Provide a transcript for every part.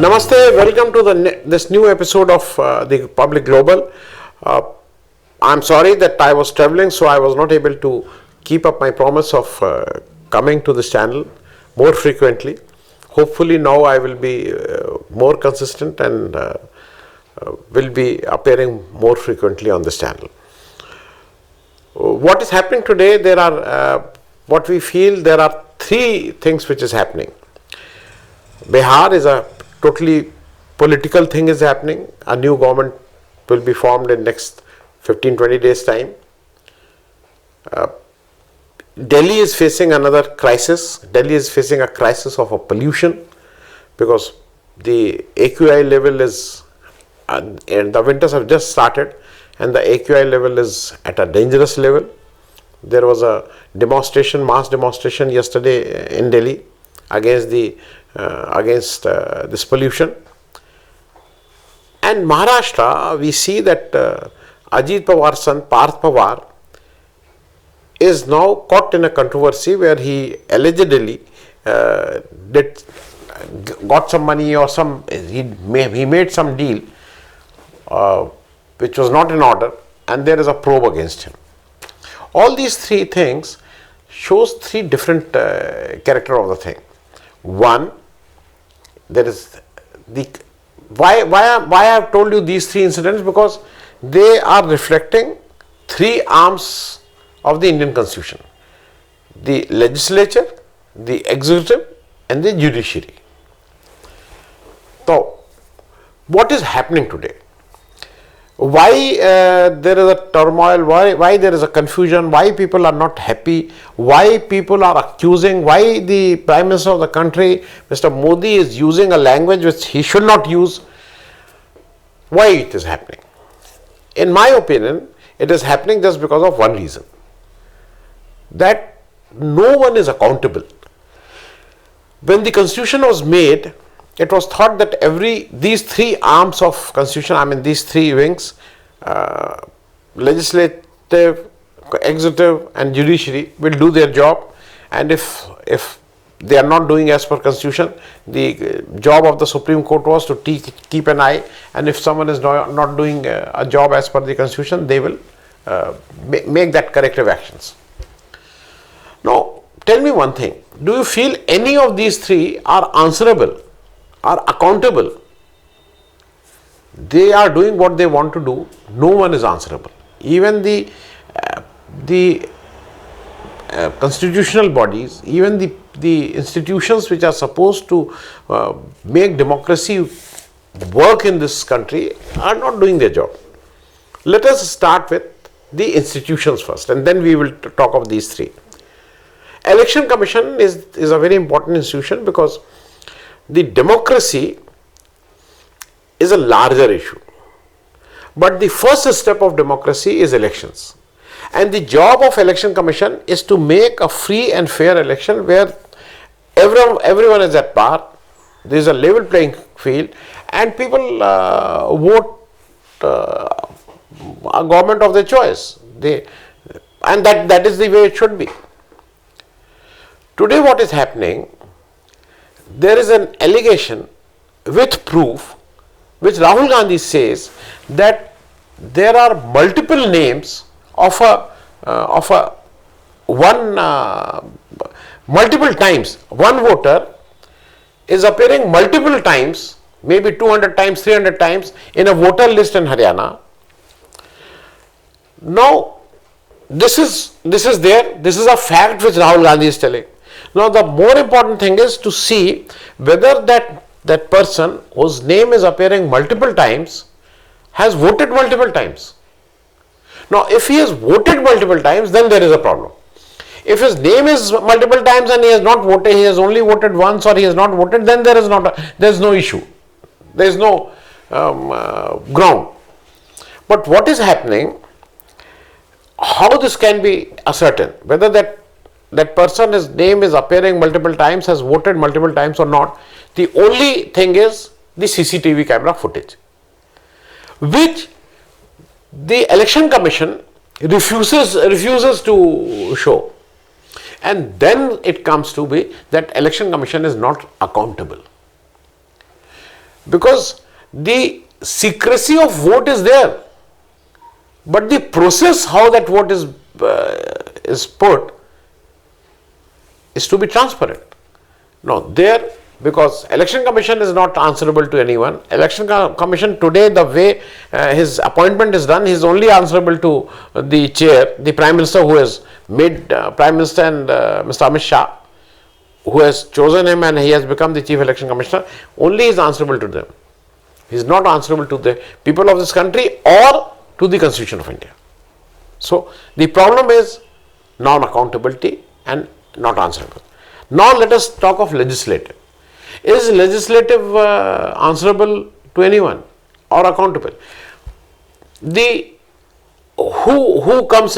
Namaste, welcome to this new episode of the Public Global. I'm sorry that I was traveling, so I was not able to keep up my promise of coming to this channel more frequently. Hopefully now I will be more consistent and will be appearing more frequently on this channel. What is happening today, there are what we feel there are three things which is happening. Bihar is a totally political thing is happening. A new government will be formed in next 15-20 days time. Delhi is facing another crisis. Delhi is facing a crisis of a pollution because the AQI level is, and the winters have just started and the AQI level is at a dangerous level. There was a demonstration, mass demonstration yesterday in Delhi against this pollution. And Maharashtra, we see that Ajit Pawar's son Parth Pawar is now caught in a controversy where he allegedly got some money or he made some deal which was not in order, and there is a probe against him. All these three things shows three different character of the thing. One, there is the why I have told you these three incidents, because they are reflecting three arms of the Indian Constitution: the legislature, the executive, and the judiciary. So, what is happening today? Why there is a turmoil, why there is a confusion, why people are not happy, why people are accusing, why the Prime Minister of the country, Mr. Modi, is using a language which he should not use, why it is happening? In my opinion, it is happening just because of one reason, that no one is accountable. When the Constitution was made, it was thought that these three arms of Constitution, I mean these three wings, legislative, executive and judiciary, will do their job, and if they are not doing as per Constitution, the job of the Supreme Court was to keep an eye, and if someone is not doing a job as per the Constitution, they will make that corrective actions. Now, tell me one thing, do you feel any of these three are answerable, are accountable? They are doing what they want to do, no one is answerable. Even the constitutional bodies, even the institutions which are supposed to make democracy work in this country are not doing their job. Let us start with the institutions first, and then we will talk of these three. Election Commission is a very important institution because the democracy is a larger issue, but the first step of democracy is elections, and the job of Election Commission is to make a free and fair election where everyone is at par, there is a level playing field, and people vote a government of their choice, and that is the way it should be. Today what is happening, there is an allegation with proof which Rahul Gandhi says that there are multiple names of multiple times. One voter is appearing multiple times, maybe 200 times, 300 times in a voter list in Haryana. Now, this is a fact which Rahul Gandhi is telling. Now, the more important thing is to see whether that person whose name is appearing multiple times has voted multiple times. Now, if he has voted multiple times, then there is a problem. If his name is multiple times and he has not voted, he has only voted once or he has not voted, then there is no issue. There is no ground. But what is happening, how this can be ascertained, whether that person's name is appearing multiple times, has voted multiple times or not, the only thing is the CCTV camera footage, which the Election Commission refuses to show. And then it comes to be that Election Commission is not accountable. because the secrecy of vote is there, but the process how that vote is put is to be transparent. No, there, because election commission is not answerable to anyone. Election commission today, the way his appointment is done, he is only answerable to the chair, the prime minister, who has made prime minister, and Mr. Amit Shah, who has chosen him, and he has become the chief election commissioner. Only he is answerable to them. He is not answerable to the people of this country or to the Constitution of India. So the problem is non-accountability and not answerable. Now let us talk of legislative. Is legislative answerable to anyone or accountable? The who comes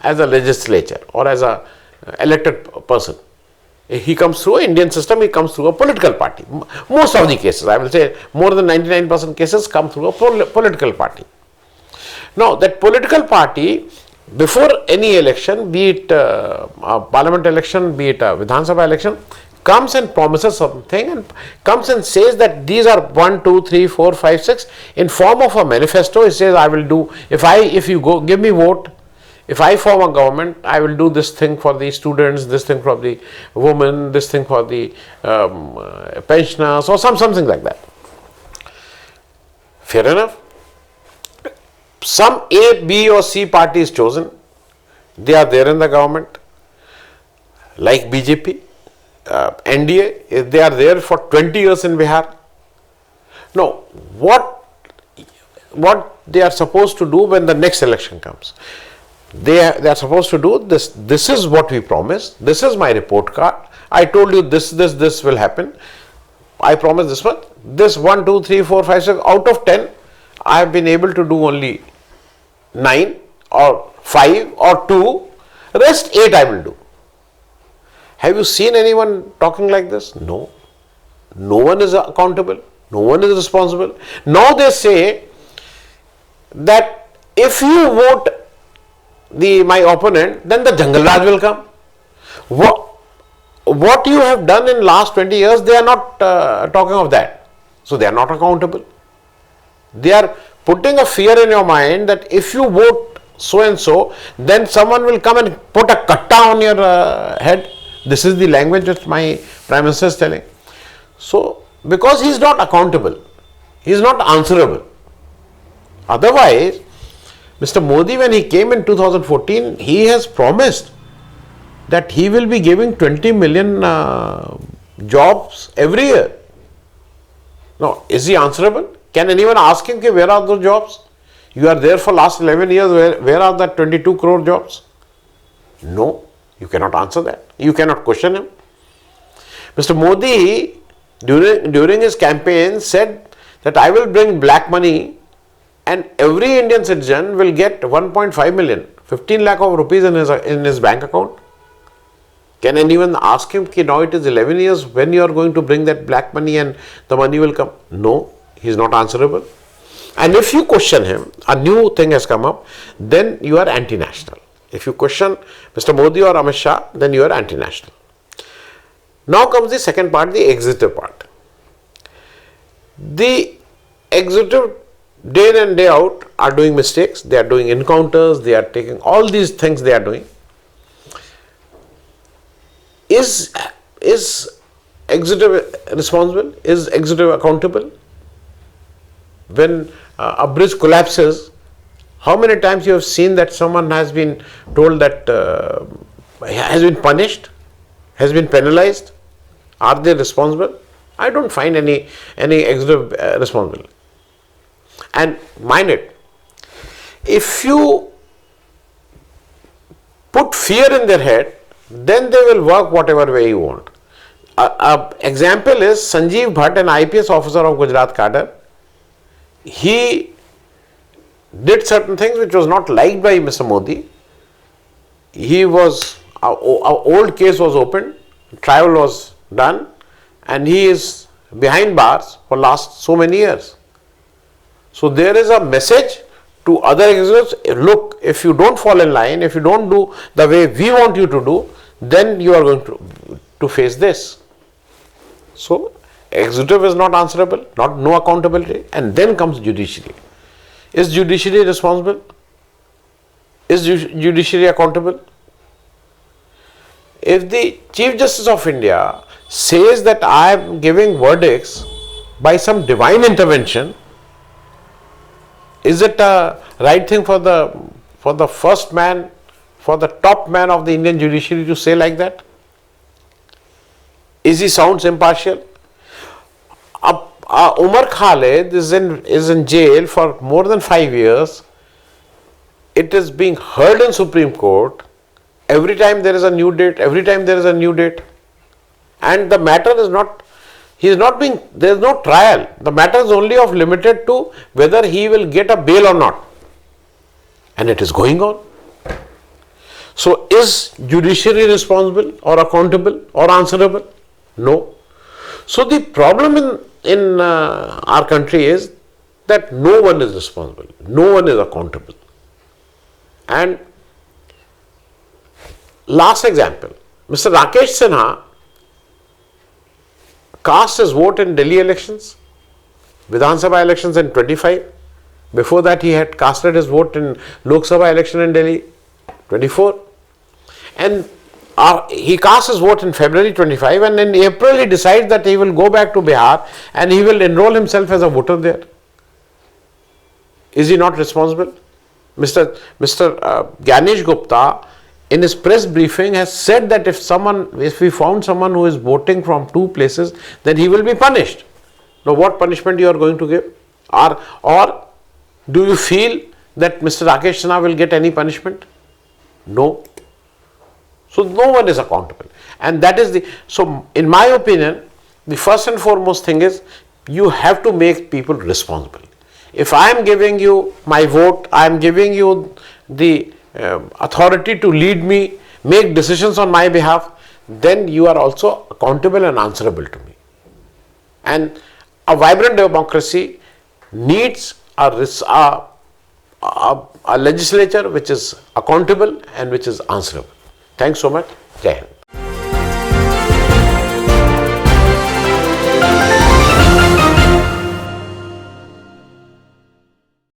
as a legislature or as a elected person? He comes through Indian system. He comes through a political party. Most of the cases, I will say, more than 99% cases come through a political party. Now that political party, before any election, be it a parliament election, be it a Vidhan Sabha election, comes and promises something and comes and says that these are 1, 2, 3, 4, 5, 6 in form of a manifesto. It says, I will do, if you go give me vote, if I form a government, I will do this thing for the students, this thing for the women, this thing for the pensioners, or something like that. Fair enough. Some A, B or C party is chosen. They are there in the government, like BJP, NDA, they are there for 20 years in Bihar. Now, what they are supposed to do when the next election comes? They are supposed to do this. This is what we promised. This is my report card. I told you this will happen. I promise this one. This 1, 2, 3, 4, 5, 6 out of 10, I have been able to do only 9 or 5 or 2. Rest 8 I will do. Have you seen anyone talking like this? No. No one is accountable. No one is responsible. Now they say that if you vote my opponent, then the Jungle Raj will come. What you have done in last 20 years, they are not talking of that. So they are not accountable. They are putting a fear in your mind that if you vote so and so, then someone will come and put a katta on your head. This is the language that my Prime Minister is telling. So, because he is not accountable, he is not answerable. Otherwise, Mr. Modi, when he came in 2014, he has promised that he will be giving 20 million jobs every year. Now, is he answerable? Can anyone ask him, where are those jobs? You are there for last 11 years, where are the 22 crore jobs? No, you cannot answer that. You cannot question him. Mr. Modi, during his campaign, said that I will bring black money and every Indian citizen will get 1.5 million, 15 lakh of rupees in his bank account. Can anyone ask him, now it is 11 years, when you are going to bring that black money and the money will come? No, he is not answerable. And if you question him, a new thing has come up, then you are anti-national. If you question Mr. Modi or Amit Shah, then you are anti-national. Now comes the second part, the executive part. The executive day in and day out are doing mistakes. They are doing encounters, they are taking all these things they are doing. Is executive responsible? Is executive accountable? When a bridge collapses, how many times you have seen that someone has been told that has been punished, has been penalized? Are they responsible? I don't find any executive responsible. And mind it, if you put fear in their head, then they will work whatever way you want. Example is Sanjeev Bhatt, an IPS officer of Gujarat cadre. He did certain things which was not liked by Mr. Modi. Our old case was opened, trial was done, and he is behind bars for last so many years. So there is a message to other executives, look, if you don't fall in line, if you don't do the way we want you to do, then you are going to face this. So executive is not answerable, no accountability, and then comes judiciary. Is judiciary responsible? Is judiciary accountable? If the Chief Justice of India says that I am giving verdicts by some divine intervention, is it a right thing for the first man, for the top man of the Indian judiciary to say like that? Is he sounds impartial? Umar Khalid is in jail for more than 5 years. It is being heard in Supreme Court. Every time there is a new date, and the matter is not, there is no trial. The matter is only limited to whether he will get a bail or not. And it is going on. So is judiciary responsible or accountable or answerable? No. So the problem in our country is that no one is responsible, no one is accountable. And last example, Mr. Rakesh Sinha cast his vote in Delhi elections, Vidhan Sabha elections in 25. Before that he had casted his vote in Lok Sabha election in Delhi 24. And he cast his vote in February 25, and in April he decides that he will go back to Bihar and he will enroll himself as a voter there. Is he not responsible? Mr. Ganesh Gupta in his press briefing has said that if we found someone who is voting from two places, then he will be punished. Now what punishment you are going to give? Or do you feel that Mr. Rakesh Sinha will get any punishment? No. So no one is accountable, and that is so in my opinion, the first and foremost thing is you have to make people responsible. If I am giving you my vote, I am giving you the authority to lead me, make decisions on my behalf, then you are also accountable and answerable to me. And a vibrant democracy needs a legislature which is accountable and which is answerable. Thanks so much. Jai Hind.